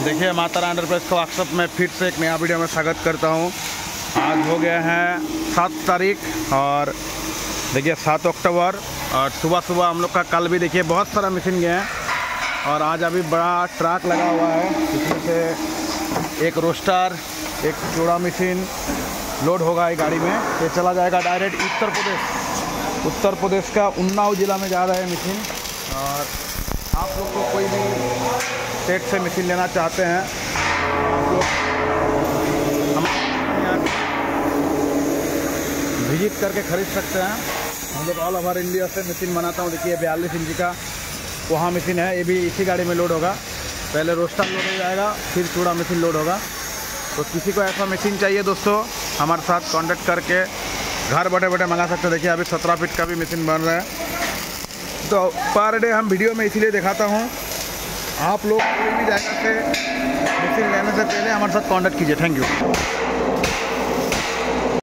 देखिए माता रानी एंटरप्राइज का वर्कशॉप में फिर से एक नया वीडियो में स्वागत करता हूं। आज हो गया है 7 तारीख और देखिए 7 अक्टूबर और सुबह सुबह हम लोग का कल भी देखिए बहुत सारा मशीन गया है और आज अभी बड़ा ट्रक लगा हुआ है, जिसमें से एक रोस्टर, एक चूड़ा मशीन लोड होगा ये गाड़ी में। ये चला जाएगा डायरेक्ट उत्तर प्रदेश का उन्नाव ज़िला में जा रहा है मशीन। और आप लोग को कोई भी स्टेट से मशीन लेना चाहते हैं आप लोग हम विजिट करके ख़रीद सकते हैं। हम लोग ऑल ओवर इंडिया से मशीन बनाता हूँ। देखिए 42 इंच का वहाँ मशीन है, ये भी इसी गाड़ी में लोड होगा। पहले रोस्टर लोड हो जाएगा, फिर चूड़ा मशीन लोड होगा। तो किसी को ऐसा मशीन चाहिए दोस्तों, हमारे साथ कांटेक्ट करके घर बैठे बैठे मंगा सकते हैं। देखिए अभी 17 फीट का भी मशीन बन रहा है। तो पर डे हम वीडियो में इसीलिए दिखाता हूँ, आप लोग कोई भी जगह से मशीन लेने से पहले हमारे साथ कांटेक्ट कीजिए। Thank you.